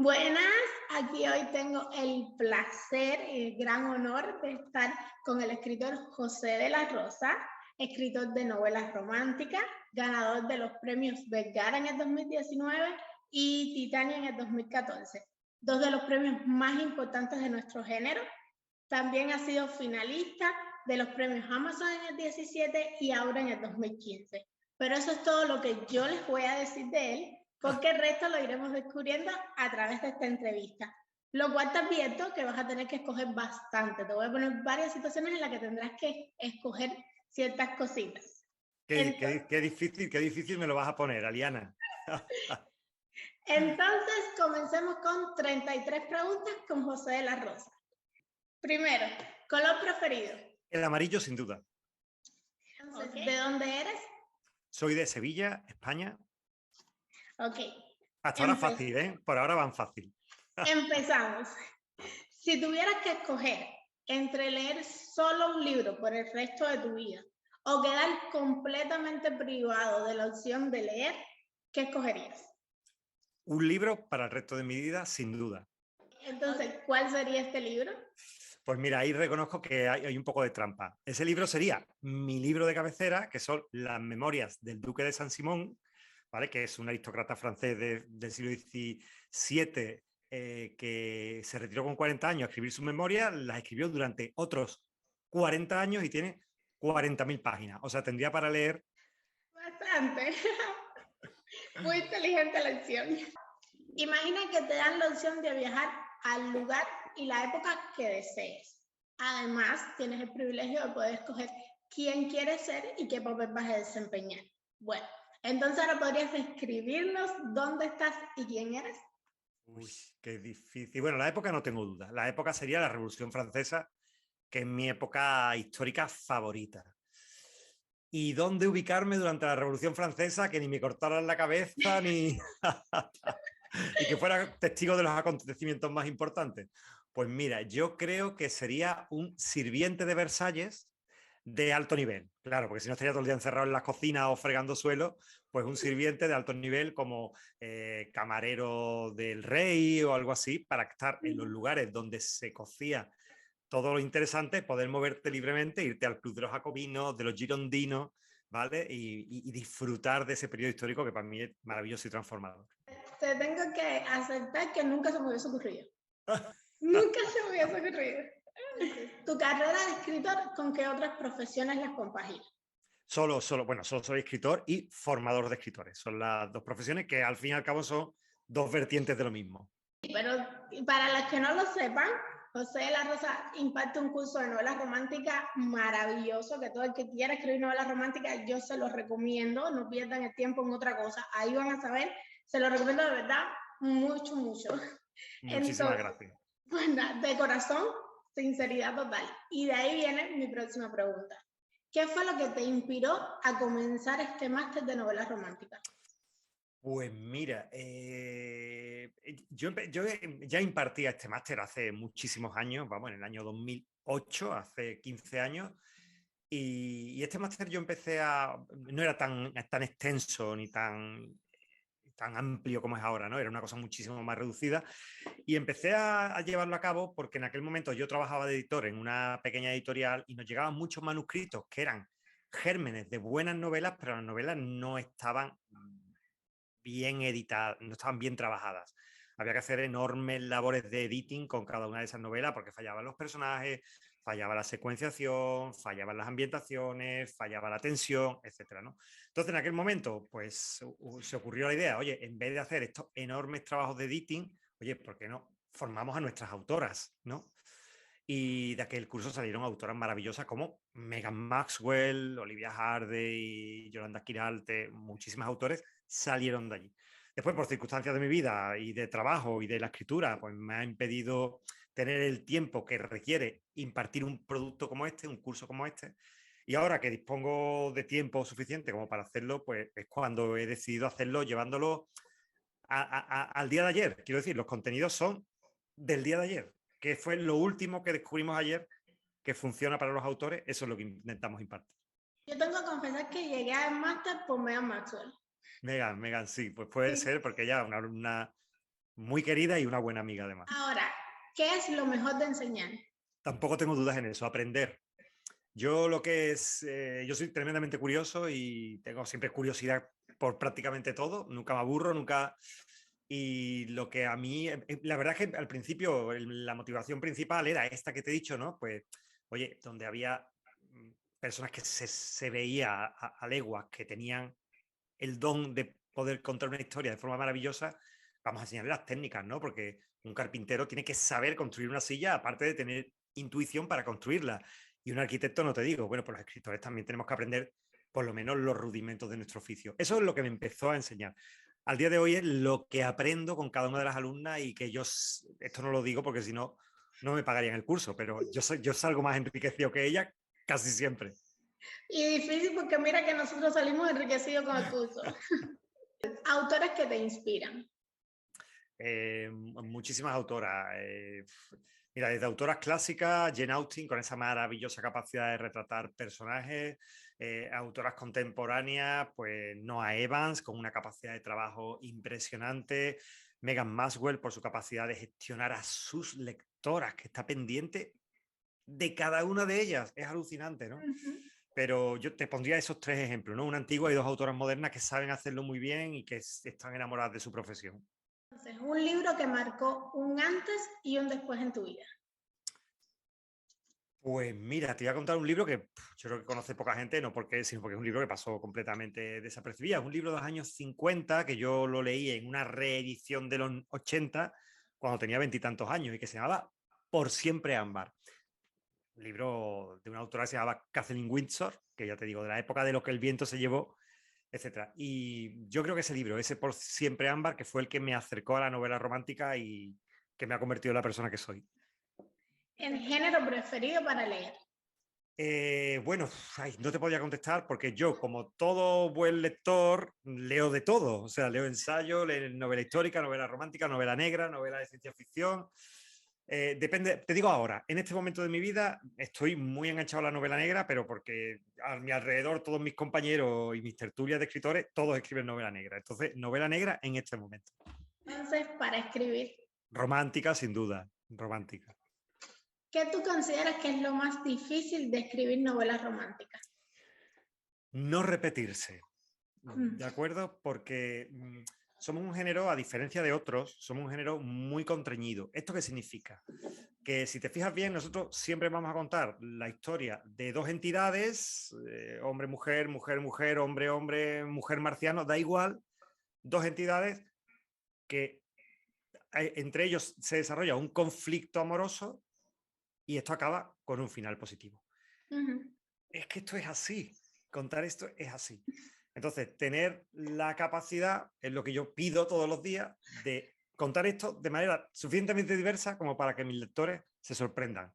Buenas, aquí hoy tengo el placer y el gran honor de estar con el escritor José de la Rosa, escritor de novelas románticas, ganador de los premios Vergara en el 2019 y Titania en el 2014, dos de los premios más importantes de nuestro género. También ha sido finalista de los premios Amazon en el 17 y ahora en el 2015. Pero eso es todo lo que yo les voy a decir de él, porque el resto lo iremos descubriendo a través de esta entrevista. Lo cual te advierto que vas a tener que escoger bastante. Te voy a poner varias situaciones en las que tendrás que escoger ciertas cositas. Qué difícil me lo vas a poner, Aliana. Entonces, comencemos con 33 preguntas con José de la Rosa. Primero, color preferido. El amarillo, sin duda. Okay. ¿De dónde eres? Soy de Sevilla, España. Ok. Hasta ahora fácil, ¿eh? Por ahora van fácil. Empezamos. Si tuvieras que escoger entre leer solo un libro por el resto de tu vida o quedar completamente privado de la opción de leer, ¿qué escogerías? Un libro para el resto de mi vida, sin duda. Entonces, ¿cuál sería este libro? Pues mira, ahí reconozco que hay un poco de trampa. Ese libro sería mi libro de cabecera, que son Las Memorias del Duque de Saint-Simon, ¿vale? Que es un aristócrata francés del siglo XVII que se retiró con 40 años a escribir sus memorias, las escribió durante otros 40 años y tiene 40.000 páginas. O sea, tendría para leer... Bastante. Muy inteligente la opción. Imagina que te dan la opción de viajar al lugar y la época que desees. Además, tienes el privilegio de poder escoger quién quieres ser y qué papel vas a desempeñar. Bueno, entonces ahora podrías describirnos dónde estás y quién eres. Uy, qué difícil. Bueno, la época no tengo duda. La época sería la Revolución Francesa, que es mi época histórica favorita. ¿Y dónde ubicarme durante la Revolución Francesa? Que ni me cortaran la cabeza, ni... y que fuera testigo de los acontecimientos más importantes. Pues mira, yo creo que sería un sirviente de Versalles de alto nivel. Claro, porque si no estaría todo el día encerrado en las cocinas o fregando suelo, pues un sirviente de alto nivel como camarero del rey o algo así, para estar en los lugares donde se cocía todo lo interesante, poder moverte libremente, irte al Club de los Jacobinos, de los Girondinos, ¿vale? Y disfrutar de ese periodo histórico que para mí es maravilloso y transformador. Te tengo que aceptar que nunca se me hubiese ocurrido. Nunca se me hubiese ocurrido. Tu carrera de escritor, ¿con qué otras profesiones las compaginas? Solo soy escritor y formador de escritores. Son las dos profesiones que al fin y al cabo son dos vertientes de lo mismo. Pero para las que no lo sepan, José de la Rosa imparte un curso de novelas románticas maravilloso, que todo el que quiera escribir novelas románticas, yo se los recomiendo, no pierdan el tiempo en otra cosa, ahí van a saber, se los recomiendo de verdad mucho, mucho. Muchísimas Entonces, gracias. pues nada, de corazón, sinceridad total. Y de ahí viene mi próxima pregunta. ¿Qué fue lo que te inspiró a comenzar este máster de novelas románticas? Pues mira, yo ya impartía este máster hace muchísimos años, vamos, en el año 2008, hace 15 años, y este máster yo empecé no era tan extenso ni tan amplio como es ahora, ¿no? Era una cosa muchísimo más reducida, y empecé a llevarlo a cabo porque en aquel momento yo trabajaba de editor en una pequeña editorial y nos llegaban muchos manuscritos que eran gérmenes de buenas novelas, pero las novelas no estaban bien editadas, no estaban bien trabajadas. Había que hacer enormes labores de editing con cada una de esas novelas porque fallaban los personajes, fallaba la secuenciación, fallaban las ambientaciones, fallaba la tensión, etcétera, ¿no? Entonces, en aquel momento, pues se ocurrió la idea, oye, en vez de hacer estos enormes trabajos de editing, oye, ¿por qué no formamos a nuestras autoras, ¿no? Y de aquel curso salieron autoras maravillosas como Megan Maxwell, Olivia Hardy, Yolanda Quiralte, muchísimos autores salieron de allí. Después, por circunstancias de mi vida y de trabajo y de la escritura, pues me ha impedido tener el tiempo que requiere impartir un producto como este, un curso como este. Y ahora que dispongo de tiempo suficiente como para hacerlo, pues es cuando he decidido hacerlo llevándolo al día de ayer. Quiero decir, los contenidos son del día de ayer, que fue lo último que descubrimos ayer que funciona para los autores. Eso es lo que intentamos impartir. Yo tengo que confesar que llegué al máster por Megan Maxwell. Megan, sí, pues puede Sí, ser porque ella es una alumna muy querida y una buena amiga además. Ahora, ¿qué es lo mejor de enseñar? Tampoco tengo dudas en eso, aprender. Yo lo que es, yo soy tremendamente curioso y tengo siempre curiosidad por prácticamente todo, nunca me aburro, nunca... Y lo que a mí, la verdad es que al principio la motivación principal era esta que te he dicho, ¿no? Pues, oye, donde había personas que se veía a leguas que tenían el don de poder contar una historia de forma maravillosa, vamos a enseñarle las técnicas, ¿no? Porque un carpintero tiene que saber construir una silla, aparte de tener intuición para construirla. Y un arquitecto, no te digo, bueno, pues los escritores también tenemos que aprender por lo menos los rudimentos de nuestro oficio. Eso es lo que me empezó a enseñar. Al día de hoy es lo que aprendo con cada una de las alumnas y que yo, esto no lo digo porque si no, no me pagarían el curso, pero yo salgo más enriquecido que ella casi siempre. Y difícil porque mira que nosotros salimos enriquecidos con el curso. Autores que te inspiran. Muchísimas autoras. Mira, desde autoras clásicas, Jane Austen, con esa maravillosa capacidad de retratar personajes, autoras contemporáneas, pues Noah Evans, con una capacidad de trabajo impresionante, Megan Maswell, por su capacidad de gestionar a sus lectoras, que está pendiente de cada una de ellas. Es alucinante, ¿no? Pero yo te pondría esos tres ejemplos, ¿no? Una antigua y dos autoras modernas que saben hacerlo muy bien y que están enamoradas de su profesión. Entonces, un libro que marcó un antes y un después en tu vida. Pues mira, te voy a contar un libro que yo creo que conoce poca gente, no porque, sino porque es un libro que pasó completamente desapercibido. Es un libro de los años 50 que yo lo leí en una reedición de los 80 cuando tenía veintitantos años y que se llamaba Por siempre Ámbar. Un libro de una autora que se llamaba Kathleen Windsor, que ya te digo, de la época de Lo que el viento se llevó, etcétera. Y yo creo que ese libro, ese Por siempre Ámbar, que fue el que me acercó a la novela romántica y que me ha convertido en la persona que soy. ¿El género preferido para leer? Bueno, no te podía contestar porque yo, como todo buen lector, leo de todo. O sea, leo ensayo, leo novela histórica, novela romántica, novela negra, novela de ciencia ficción. Depende, te digo ahora, en este momento de mi vida estoy muy enganchado a la novela negra, pero porque a mi alrededor todos mis compañeros y mis tertulias de escritores, todos escriben novela negra. Entonces, novela negra en este momento. Entonces, para escribir, Romántica, sin duda, romántica. ¿qué tú consideras que es lo más difícil de escribir novelas románticas? No repetirse. ¿De acuerdo? Porque somos un género, a diferencia de otros, somos un género muy contrañido. ¿Esto qué significa? Que si te fijas bien, nosotros siempre vamos a contar la historia de dos entidades, hombre, mujer, mujer, mujer, hombre, hombre, mujer, marciano, da igual, dos entidades que entre ellos se desarrolla un conflicto amoroso y esto acaba con un final positivo. Es que esto es así, contar esto es así. Entonces, tener la capacidad, es lo que yo pido todos los días, de contar esto de manera suficientemente diversa como para que mis lectores se sorprendan.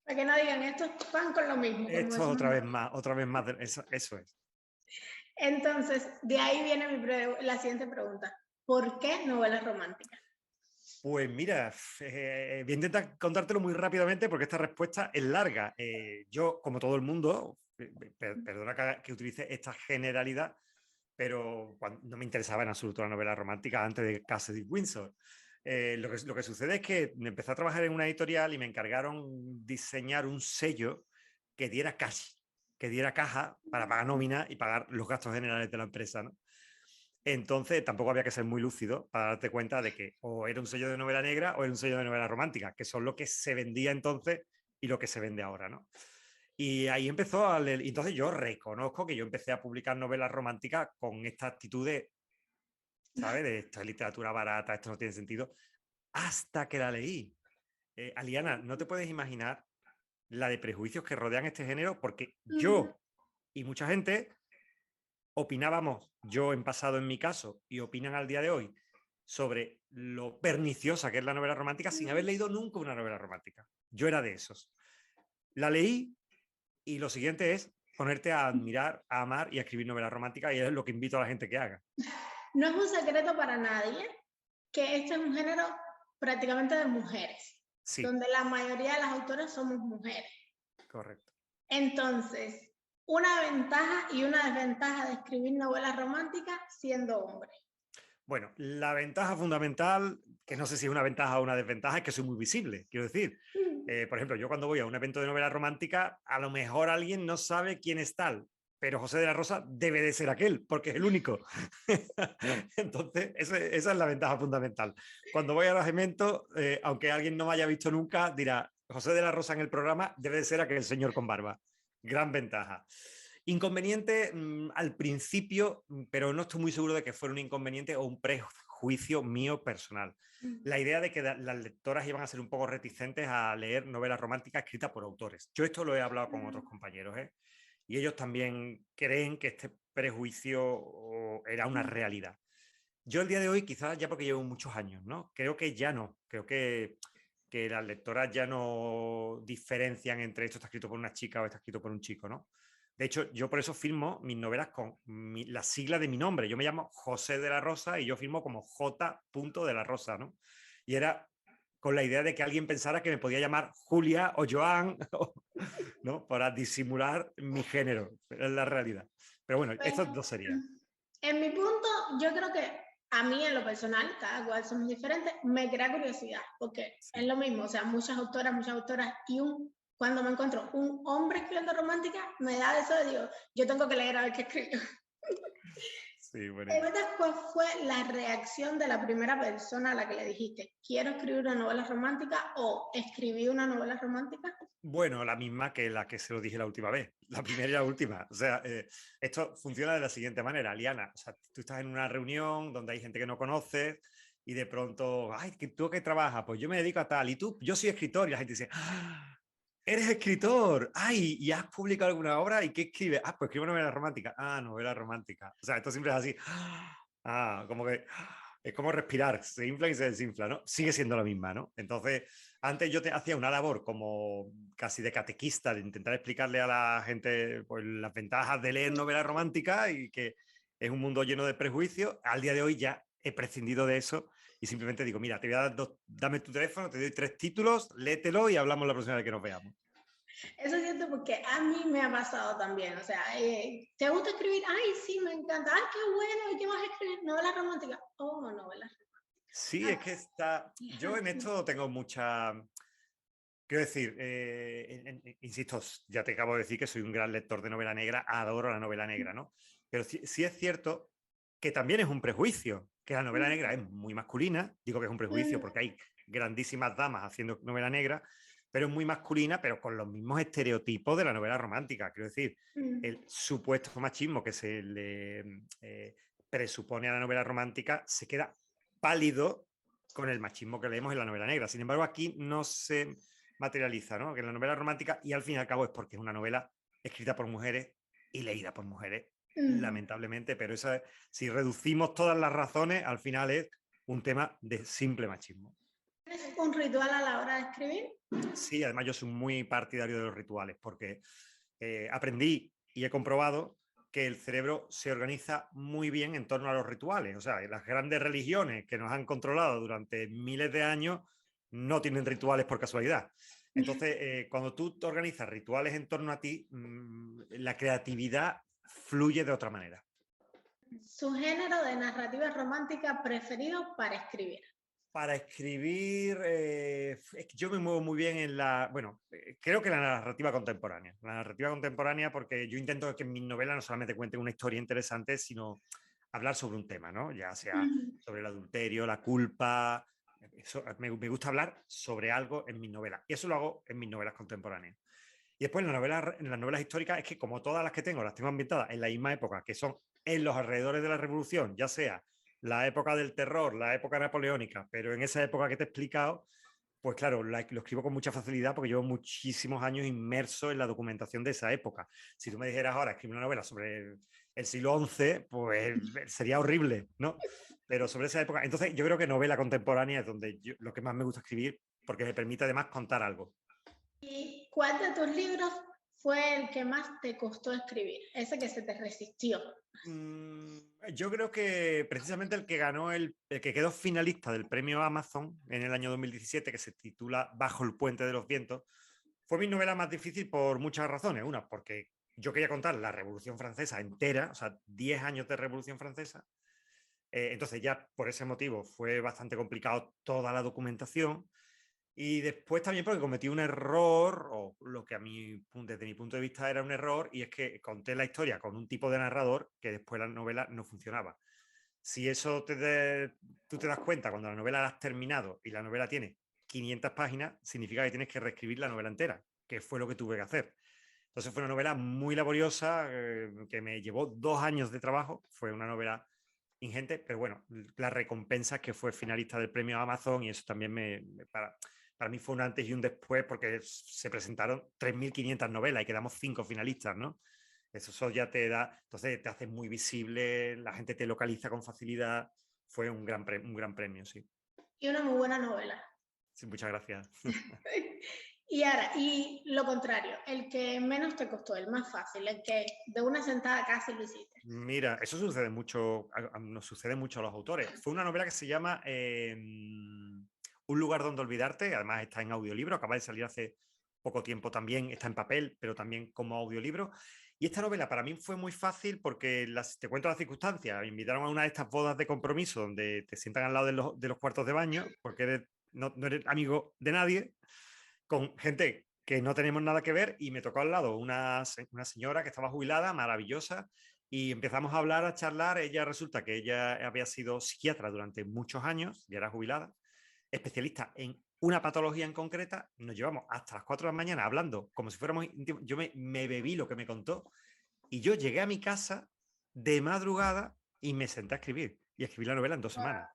Para que no digan, estos van con lo mismo. Esto otra vez más, eso es. Entonces, de ahí viene la siguiente pregunta. ¿Por qué novelas románticas? Pues mira, voy a intentar contártelo muy rápidamente porque esta respuesta es larga. Yo, como todo el mundo, perdona que utilice esta generalidad, pero no me interesaba en absoluto la novela romántica antes de Castle Windsor. Lo que sucede es que me empecé a trabajar en una editorial y me encargaron diseñar un sello que diera cash, que diera caja para pagar nómina y pagar los gastos generales de la empresa, ¿no? Entonces tampoco había que ser muy lúcido para darte cuenta de que o era un sello de novela negra o era un sello de novela romántica, que son lo que se vendía entonces y lo que se vende ahora, ¿no? Y ahí empezó a leer. Entonces yo reconozco que yo empecé a publicar novelas románticas con esta actitud de, ¿sabes? De esto es literatura barata, esto no tiene sentido, hasta que la leí. Aliana, no te puedes imaginar la de prejuicios que rodean este género, porque yo y mucha gente opinábamos, yo en pasado en mi caso, y opinan al día de hoy, sobre lo perniciosa que es la novela romántica sin haber leído nunca una novela romántica. Yo era de esos. La leí y lo siguiente es ponerte a admirar, a amar y a escribir novelas románticas y es lo que invito a la gente que haga. No es un secreto para nadie que este es un género prácticamente de mujeres, Sí, donde la mayoría de las autoras somos mujeres. correcto. Entonces, una ventaja y una desventaja de escribir novelas románticas siendo hombre. Bueno, la ventaja fundamental, que no sé si es una ventaja o una desventaja, es que soy muy visible. Quiero decir, por ejemplo, yo cuando voy a un evento de novela romántica, a lo mejor alguien no sabe quién es tal, pero José de la Rosa debe de ser aquel, porque es el único. Entonces, esa es la ventaja fundamental. Cuando voy a los eventos, aunque alguien no me haya visto nunca, dirá, José de la Rosa en el programa debe de ser aquel señor con barba. Gran ventaja. Inconveniente al principio, pero no estoy muy seguro de que fuera un inconveniente o un prejuicio mío personal. La idea de que las lectoras iban a ser un poco reticentes a leer novelas románticas escritas por autores. Yo esto lo he hablado con otros compañeros, ¿eh? Y ellos también creen que este prejuicio era una realidad. Yo el día de hoy, quizás ya porque llevo muchos años, ¿no? Creo que ya no. Creo que las lectoras ya no diferencian entre esto está escrito por una chica o está escrito por un chico, ¿no? De hecho, yo por eso firmo mis novelas con la sigla de mi nombre. Yo me llamo José de la Rosa y yo firmo como J. de la Rosa, ¿no? Y era con la idea de que alguien pensara que me podía llamar Julia o Joan, ¿no? Para disimular mi género. Pero es la realidad. Pero bueno, Pues, estos dos serían. en mi punto, yo creo que a mí en lo personal, cada cual somos diferentes, me crea curiosidad, porque es Sí. lo mismo, o sea, muchas autoras, y cuando me encuentro un hombre escribiendo romántica, me da eso de digo, yo tengo que leer a ver qué escribió. Sí, buenísimo. ¿Cuál fue la reacción de la primera persona a la que le dijiste, quiero escribir una novela romántica o escribí una novela romántica? Bueno, la misma que la que se lo dije la última vez, la primera y la última. O sea, esto funciona de la siguiente manera, Liana. O sea, tú estás en una reunión donde hay gente que no conoces y de pronto, ay, ¿tú qué trabajas? Pues yo me dedico a tal. Y tú, yo soy escritor. Y la gente dice, ¡ah! Eres escritor. Ay, ¿y has publicado alguna obra? ¿Y qué escribes? Ah, pues escribo novela romántica. Ah, novela romántica. O sea, esto siempre es así. Ah, como que es como respirar, se infla y se desinfla, ¿no? Sigue siendo la misma, ¿no? Entonces, antes yo hacía una labor como casi de catequista, de intentar explicarle a la gente pues, las ventajas de leer novela romántica y que es un mundo lleno de prejuicios. Al día de hoy ya he prescindido de eso y simplemente digo, mira, te voy a dar dame tu teléfono, te doy 3 títulos, léetelo y hablamos la próxima vez que nos veamos. Eso es cierto porque a mí me ha pasado también, o sea, ¿te gusta escribir? Ay, sí, me encanta. Ay, qué bueno, ¿y qué vas a escribir? ¿Novela romántica? Oh, novela Sí, es que romántica. está. Yo en esto tengo mucha. Quiero decir, insisto, ya te acabo de decir que soy un gran lector de novela negra, adoro la novela negra, ¿no? Pero sí es cierto que también es un prejuicio, que la novela negra es muy masculina, digo que es un prejuicio porque hay grandísimas damas haciendo novela negra, pero es muy masculina, pero con los mismos estereotipos de la novela romántica. Quiero decir, el supuesto machismo que se le presupone a la novela romántica se queda pálido con el machismo que leemos en la novela negra. Sin embargo, aquí no se materializa, ¿no? Que en la novela romántica, y al fin y al cabo es porque es una novela escrita por mujeres y leída por mujeres, lamentablemente, pero esa, si reducimos todas las razones, al final es un tema de simple machismo. ¿Tienes un ritual a la hora de escribir? Sí, además yo soy muy partidario de los rituales porque aprendí y he comprobado que el cerebro se organiza muy bien en torno a los rituales. O sea, las grandes religiones que nos han controlado durante miles de años no tienen rituales por casualidad. Entonces, cuando tú te organizas rituales en torno a ti, la creatividad fluye de otra manera. Su género de narrativa romántica preferido para escribir. Para escribir, yo me muevo muy bien en la, bueno, creo que la narrativa contemporánea. La narrativa contemporánea porque yo intento que en mis novelas no solamente cuenten una historia interesante, sino hablar sobre un tema, ¿no? Ya sea sobre el adulterio, la culpa. Eso, me gusta hablar sobre algo en mis novelas. Y eso lo hago en mis novelas contemporáneas. Y después en las novelas históricas es que como todas las tengo ambientadas en la misma época, que son en los alrededores de la Revolución, ya sea la época del terror, la época napoleónica, pero en esa época que te he explicado, pues claro, lo escribo con mucha facilidad porque llevo muchísimos años inmerso en la documentación de esa época. Si tú me dijeras ahora escribir una novela sobre el siglo XI, pues sería horrible, ¿no? Pero sobre esa época, entonces yo creo que novela contemporánea es donde lo que más me gusta escribir porque me permite además contar algo. ¿Y cuál de tus libros fue el que más te costó escribir? Ese que se te resistió. Yo creo que precisamente el que quedó finalista del premio Amazon en el año 2017, que se titula Bajo el puente de los vientos, fue mi novela más difícil por muchas razones. Una, porque yo quería contar la Revolución Francesa entera, o sea, 10 años de Revolución Francesa, Entonces ya por ese motivo fue bastante complicado toda la documentación. Y después también porque cometí un error, o lo que desde mi punto de vista era un error, y es que conté la historia con un tipo de narrador que después la novela no funcionaba. Si eso tú te das cuenta cuando la novela la has terminado y la novela tiene 500 páginas, significa que tienes que reescribir la novela entera, que fue lo que tuve que hacer. Entonces fue una novela muy laboriosa, que me llevó 2 años de trabajo. Fue una novela ingente, pero bueno, la recompensa es que fue finalista del premio Amazon y eso también para mí fue un antes y un después porque se presentaron 3.500 novelas y quedamos 5 finalistas, ¿no? Eso ya te da, entonces te hace muy visible, la gente te localiza con facilidad. Fue un gran premio, sí. Y una muy buena novela. Sí, muchas gracias. Y ahora, y lo contrario, el que menos te costó, el más fácil, el que de una sentada casi lo hiciste. Mira, eso sucede mucho, nos sucede mucho a los autores. Fue una novela que se llama Un lugar donde olvidarte, además está en audiolibro, acaba de salir hace poco tiempo también, está en papel, pero también como audiolibro. Y esta novela para mí fue muy fácil porque te cuento las circunstancias. Me invitaron a una de estas bodas de compromiso donde te sientan al lado de los cuartos de baño porque no eres amigo de nadie, con gente que no tenemos nada que ver, y me tocó al lado una señora que estaba jubilada, maravillosa, y empezamos a hablar, a charlar. Resulta que ella había sido psiquiatra durante muchos años, ya era jubilada, especialista en una patología en concreta. Nos llevamos hasta las 4 de la mañana hablando como si fuéramos íntimos. Yo me bebí lo que me contó y yo llegué a mi casa de madrugada y me senté a escribir, y escribí la novela en 2 semanas.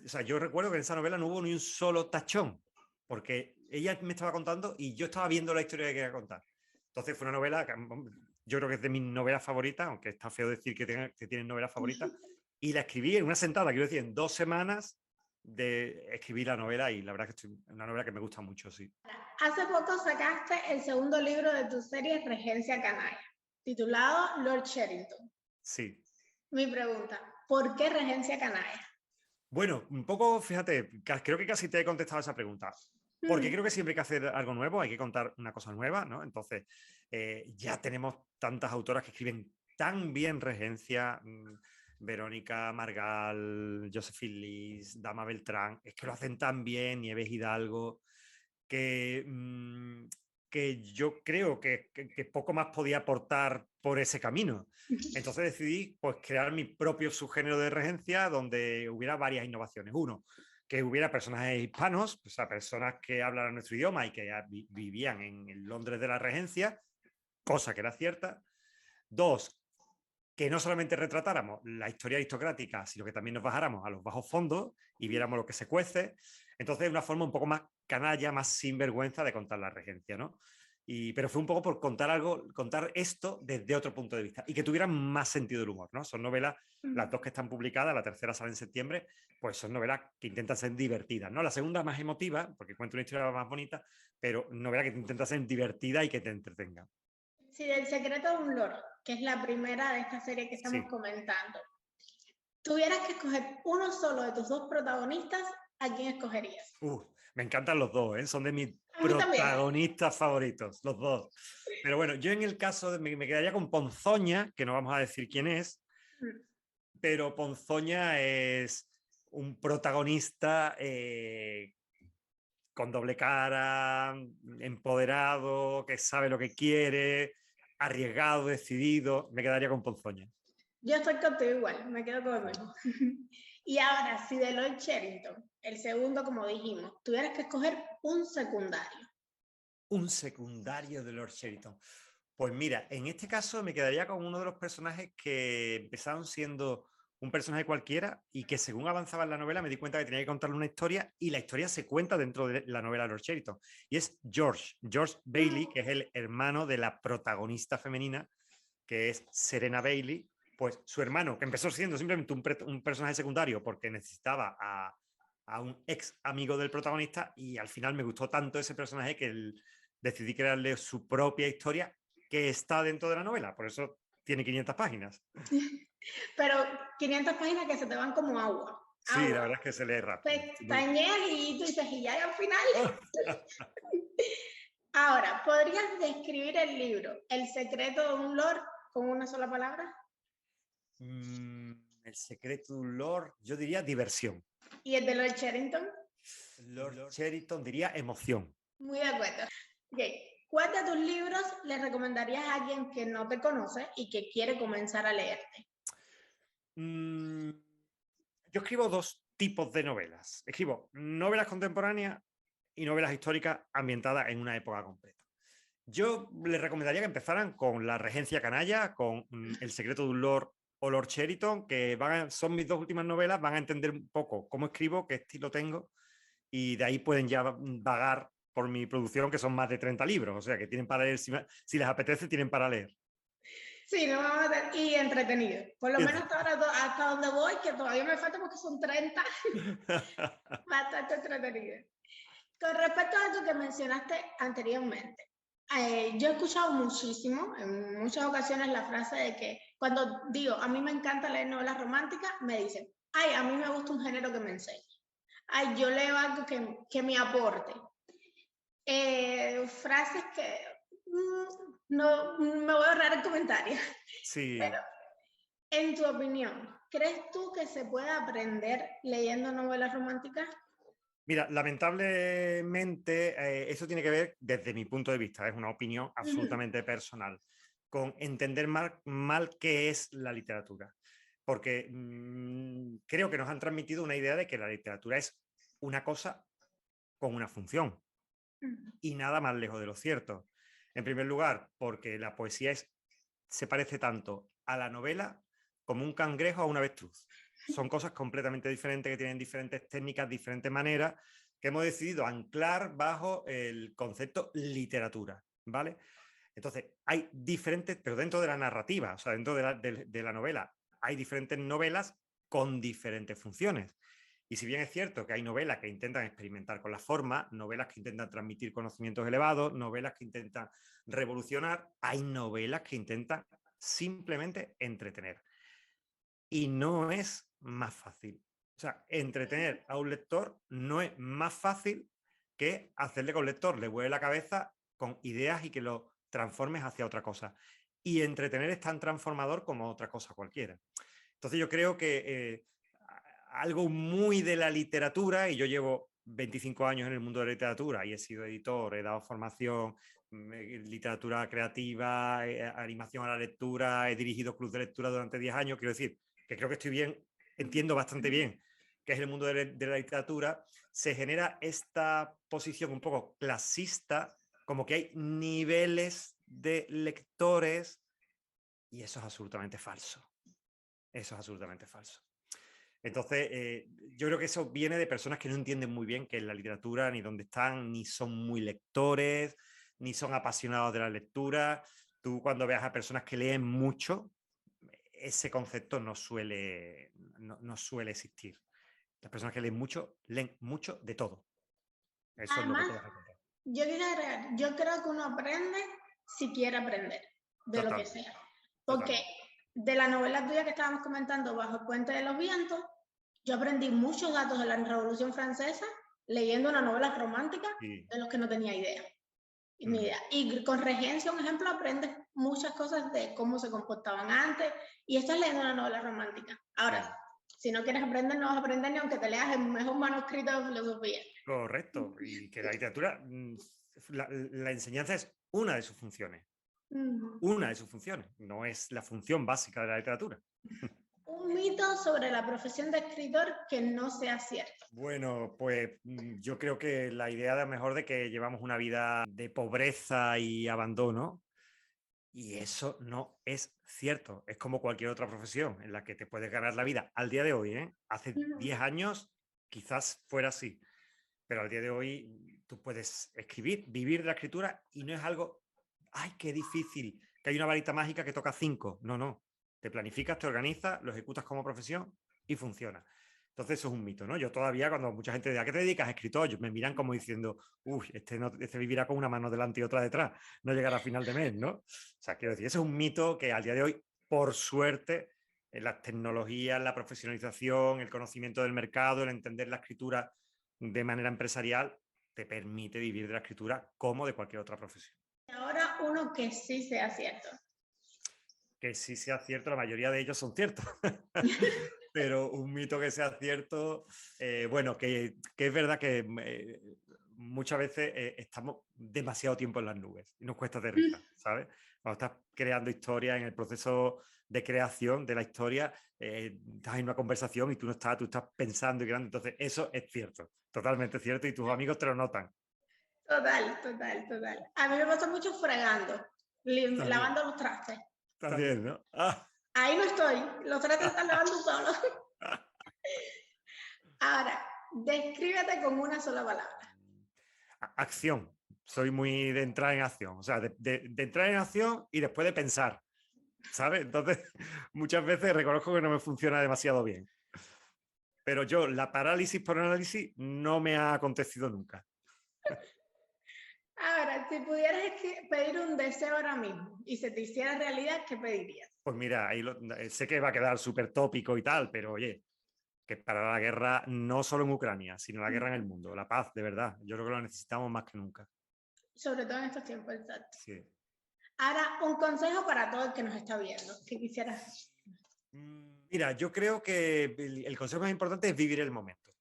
O sea, yo recuerdo que en esa novela no hubo ni un solo tachón, porque ella me estaba contando y yo estaba viendo la historia que quería contar. Entonces fue una novela que yo creo que es de mis novelas favoritas, aunque está feo decir que tienen novelas favoritas, y la escribí en una sentada, quiero decir, en 2 semanas de escribir la novela, y la verdad que es una novela que me gusta mucho, sí. Hace poco sacaste el segundo libro de tu serie Regencia Canalla, titulado Lord Sherrington. Sí. Mi pregunta, ¿por qué Regencia Canalla? Bueno, un poco, fíjate, creo que casi te he contestado esa pregunta. Porque creo que siempre hay que hacer algo nuevo, hay que contar una cosa nueva, ¿no? Entonces, ya tenemos tantas autoras que escriben tan bien Regencia, Verónica Margal, Josephine Lis, Dama Beltrán, es que lo hacen tan bien, Nieves Hidalgo, que, que yo creo que poco más podía aportar por ese camino. Entonces decidí pues crear mi propio subgénero de regencia donde hubiera varias innovaciones. Uno, que hubiera personajes hispanos, o sea, personas que hablaran nuestro idioma y que vivían en el Londres de la regencia, cosa que era cierta. Dos, que no solamente retratáramos la historia aristocrática, sino que también nos bajáramos a los bajos fondos y viéramos lo que se cuece. Entonces, una forma un poco más canalla, más sinvergüenza de contar la regencia, ¿no? Pero fue un poco por contar esto desde otro punto de vista y que tuviera más sentido del humor, ¿no? Son novelas, las dos que están publicadas, la tercera sale en septiembre, pues son novelas que intentan ser divertidas, ¿no? La segunda más emotiva, porque cuenta una historia más bonita, pero novela que intenta ser divertida y que te entretenga. Sí, del secreto de un lord, que es la primera de esta serie que estamos comentando. Tuvieras que escoger uno solo de tus dos protagonistas, ¿a quién escogerías? Me encantan los dos, ¿eh? Son de mis También. protagonistas favoritos, los dos. Pero bueno, yo en el caso me quedaría con Ponzoña, que no vamos a decir quién es, pero Ponzoña es un protagonista con doble cara, empoderado, que sabe lo que quiere, arriesgado, decidido. Me quedaría con Ponzoña. Yo estoy contigo igual, me quedo con el mismo. Y ahora, si de Lord Sherrington, el segundo, como dijimos, tuvieras que escoger un secundario. Un secundario de Lord Sherrington. Pues mira, en este caso me quedaría con uno de los personajes que empezaron siendo un personaje cualquiera y que según avanzaba en la novela me di cuenta que tenía que contarle una historia, y la historia se cuenta dentro de la novela Lord Sherrington. Y es George Bailey, que es el hermano de la protagonista femenina, que es Serena Bailey. Pues su hermano, que empezó siendo simplemente un personaje secundario porque necesitaba a un ex amigo del protagonista, y al final me gustó tanto ese personaje que decidí crearle su propia historia que está dentro de la novela. Por eso tiene 500 páginas. Pero 500 páginas que se te van como agua. Sí, la verdad es que se lee rápido. Pestañeas y tú dices, y ya al final. Ahora, ¿podrías describir el libro El secreto de un lord con una sola palabra? El secreto de un Lord, yo diría diversión. ¿Y el de Lord Sherrington? Lord Sherrington diría emoción. Muy de acuerdo. Okay. ¿Cuál de tus libros le recomendarías a alguien que no te conoce y que quiere comenzar a leerte? Yo escribo dos tipos de novelas. Escribo novelas contemporáneas y novelas históricas ambientadas en una época completa. Yo les recomendaría que empezaran con La Regencia Canalla, con El secreto de un Lord o Lord Sherrington, que son mis dos últimas novelas, van a entender un poco cómo escribo, qué estilo tengo, y de ahí pueden ya vagar por mi producción, que son más de 30 libros, o sea que tienen para leer, si les apetece, tienen para leer. Sí, no vamos a ver. Y entretenido. Por lo menos hasta ahora, hasta donde voy, que todavía me falta porque son 30, bastante entretenido. Con respecto a lo que mencionaste anteriormente, yo he escuchado muchísimo, en muchas ocasiones, la frase de que cuando digo, a mí me encanta leer novelas románticas, me dicen, ay, a mí me gusta un género que me enseñe. Ay, yo leo algo que me aporte. Frases que no me voy a ahorrar el comentario. Sí. Pero, en tu opinión, ¿crees tú que se puede aprender leyendo novelas románticas? Mira, lamentablemente eso tiene que ver, desde mi punto de vista, es una opinión absolutamente personal, con entender mal qué es la literatura. Porque creo que nos han transmitido una idea de que la literatura es una cosa con una función. Y nada más lejos de lo cierto. En primer lugar, porque la poesía se parece tanto a la novela como un cangrejo a una avestruz. Son cosas completamente diferentes, que tienen diferentes técnicas, diferentes maneras, que hemos decidido anclar bajo el concepto literatura, ¿vale? Entonces, hay diferentes, pero dentro de la narrativa, o sea, dentro de la novela, hay diferentes novelas con diferentes funciones. Y si bien es cierto que hay novelas que intentan experimentar con la forma, novelas que intentan transmitir conocimientos elevados, novelas que intentan revolucionar, hay novelas que intentan simplemente entretener. Y no es más fácil. O sea, entretener a un lector no es más fácil que hacerle que un lector le vuele la cabeza con ideas y que lo transformes hacia otra cosa. Y entretener es tan transformador como otra cosa cualquiera. Entonces yo creo que algo muy de la literatura, y yo llevo 25 años en el mundo de la literatura y he sido editor, he dado formación, literatura creativa, animación a la lectura, he dirigido clubes de lectura durante 10 años, quiero decir, que creo que estoy bien, entiendo bastante bien qué es el mundo de la literatura, se genera esta posición un poco clasista, como que hay niveles de lectores, y eso es absolutamente falso. Eso es absolutamente falso. Entonces, yo creo que eso viene de personas que no entienden muy bien qué es la literatura, ni dónde están, ni son muy lectores, ni son apasionados de la lectura. Tú cuando veas a personas que leen mucho, ese concepto no suele existir. Las personas que leen mucho de todo. Eso Además, es lo que te vas a encontrar. yo quería agregar, yo creo que uno aprende si quiere aprender, de lo que sea. Porque de la novela tuya que estábamos comentando, Bajo el Puente de los Vientos, yo aprendí muchos datos de la Revolución Francesa leyendo una novela romántica de los que no tenía idea. Ni idea. Y con Regencia, un ejemplo, aprendes muchas cosas de cómo se comportaban antes y estás leyendo una novela romántica. Ahora, si no quieres aprender, no vas a aprender ni aunque te leas el mejor manuscrito de filosofía. Correcto. Y que la literatura, la enseñanza es una de sus funciones. Una de sus funciones, no es la función básica de la literatura. Un mito sobre la profesión de escritor que no sea cierto. Bueno, pues yo creo que la idea de mejor de que llevamos una vida de pobreza y abandono, y eso no es cierto. Es como cualquier otra profesión en la que te puedes ganar la vida al día de hoy, ¿eh? Hace 10 años quizás fuera así, pero al día de hoy tú puedes escribir, vivir de la escritura y no es algo, ¡ay, qué difícil! Que hay una varita mágica que toca 5. No, no. Te planificas, te organizas, lo ejecutas como profesión y funciona. Entonces eso es un mito, ¿no? Yo todavía, cuando mucha gente dice, ¿a qué te dedicas, escritor? Me miran como diciendo, uy, este vivirá con una mano delante y otra detrás, no llegará a final de mes, ¿no? O sea, quiero decir, eso es un mito que al día de hoy, por suerte, en las tecnologías, la profesionalización, el conocimiento del mercado, el entender la escritura de manera empresarial, te permite vivir de la escritura como de cualquier otra profesión. Y ahora uno que sí sea cierto. Que sí sea cierto, la mayoría de ellos son ciertos. pero un mito que sea cierto, bueno, que es verdad que muchas veces estamos demasiado tiempo en las nubes y nos cuesta aterrizar, ¿sabes? Cuando estás creando historia, en el proceso de creación de la historia, estás en una conversación y tú no estás, tú estás pensando y creando. Entonces, eso es cierto, totalmente cierto, y tus amigos te lo notan. Total, total, total. A mí me pasa mucho fregando, También, lavando los trastes. también, ¿no? Ah, Ahí no estoy, los trastes están lavando solos. Ahora, descríbete con una sola palabra. acción. Soy muy de entrar en acción, o sea, de entrar en acción y después de pensar, ¿sabes? Entonces, muchas veces reconozco que no me funciona demasiado bien. Pero yo, la parálisis por análisis no me ha acontecido nunca. Ahora, si pudieras pedir un deseo ahora mismo y se te hiciera realidad, ¿qué pedirías? Pues mira, sé que va a quedar súper tópico y tal, pero oye, que para la guerra no solo en Ucrania, sino la guerra en el mundo, la paz, de verdad. Yo creo que lo necesitamos más que nunca. Sobre todo en estos tiempos, exacto. Sí. Ahora, un consejo para todo el que nos está viendo, que quisieras. Mira, yo creo que el consejo más importante es vivir el momento.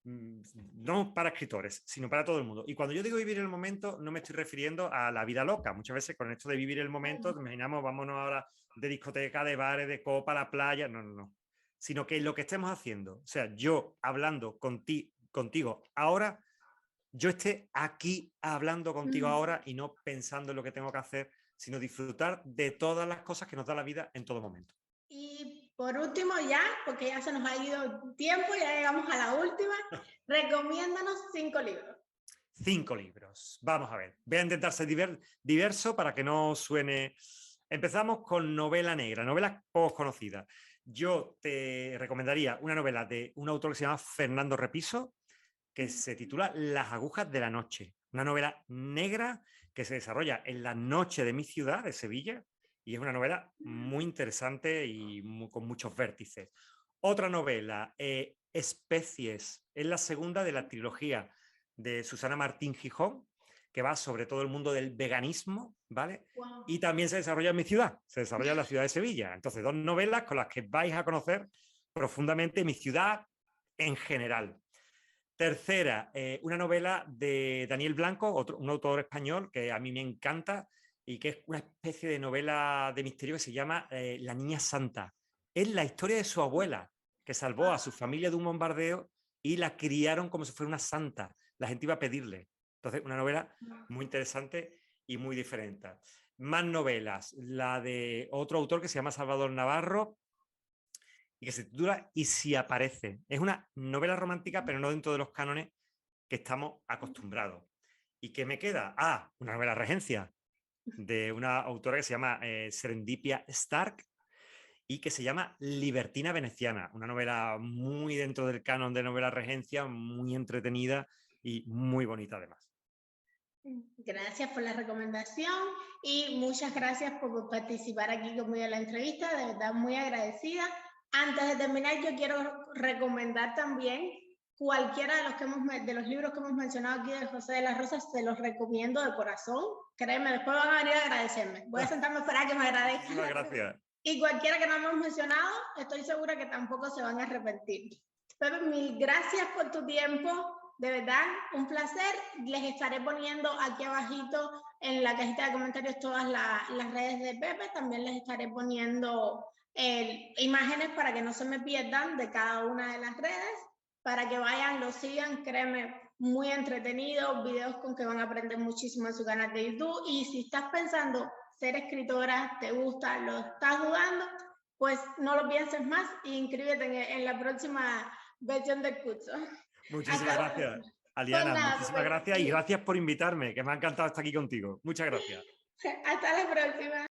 No para escritores, sino para todo el mundo. Y cuando yo digo vivir el momento, no me estoy refiriendo a la vida loca. Muchas veces con esto de vivir el momento, imaginamos, vámonos ahora de discoteca, de bares, de copa, a la playa. No, no, no. Sino que lo que estemos haciendo, o sea, yo hablando contigo ahora, yo esté aquí hablando contigo ahora y no pensando en lo que tengo que hacer, sino disfrutar de todas las cosas que nos da la vida en todo momento. Y por último ya, porque ya se nos ha ido tiempo, ya llegamos a la última, recomiéndanos 5 libros. 5 libros. Vamos a ver. Voy a intentar ser diverso para que no suene. Empezamos con novela negra, novelas poco conocidas. Yo te recomendaría una novela de un autor que se llama Fernando Repiso, que se titula Las agujas de la noche. Una novela negra que se desarrolla en la noche de mi ciudad, de Sevilla, y es una novela muy interesante y con muchos vértices. Otra novela, Especies, es la segunda de la trilogía de Susana Martín Gijón, que va sobre todo el mundo del veganismo, ¿vale? Wow. Y también se desarrolla en mi ciudad, se desarrolla en la ciudad de Sevilla. Entonces, 2 novelas con las que vais a conocer profundamente mi ciudad en general. Tercera, una novela de Daniel Blanco, un autor español que a mí me encanta y que es una especie de novela de misterio que se llama La Niña Santa. Es la historia de su abuela, que salvó a su familia de un bombardeo y la criaron como si fuera una santa. La gente iba a pedirle. Entonces, una novela muy interesante y muy diferente. Más novelas. La de otro autor que se llama Salvador Navarro, y que se titula Y si aparece. Es una novela romántica, pero no dentro de los cánones que estamos acostumbrados. ¿Y qué me queda? Ah, una novela regencia de una autora que se llama Serendipia Stark y que se llama Libertina Veneciana, una novela muy dentro del canon de novela regencia, muy entretenida y muy bonita además. Gracias por la recomendación y muchas gracias por participar aquí conmigo en la entrevista, de verdad muy agradecida. Antes de terminar, yo quiero recomendar también cualquiera de los libros que hemos mencionado aquí de José de las Rosas, se los recomiendo de corazón. Créeme, después van a venir a agradecerme. Voy a sentarme a esperar que me agradezcan. Muchísimas gracias. Y cualquiera que no hemos mencionado, estoy segura que tampoco se van a arrepentir. Pepe, mil gracias por tu tiempo. De verdad, un placer. Les estaré poniendo aquí abajito en la cajita de comentarios todas las redes de Pepe. También les estaré poniendo imágenes para que no se me pierdan de cada una de las redes, para que vayan, lo sigan, créeme, muy entretenidos, videos con que van a aprender muchísimo en su canal de YouTube. Y si estás pensando ser escritora, te gusta, lo estás jugando, pues no lo pienses más e inscríbete en la próxima versión del curso. Muchísimas gracias, Aliana. Pues nada, Muchísimas gracias y gracias por invitarme, que me ha encantado estar aquí contigo. Muchas gracias. Hasta la próxima.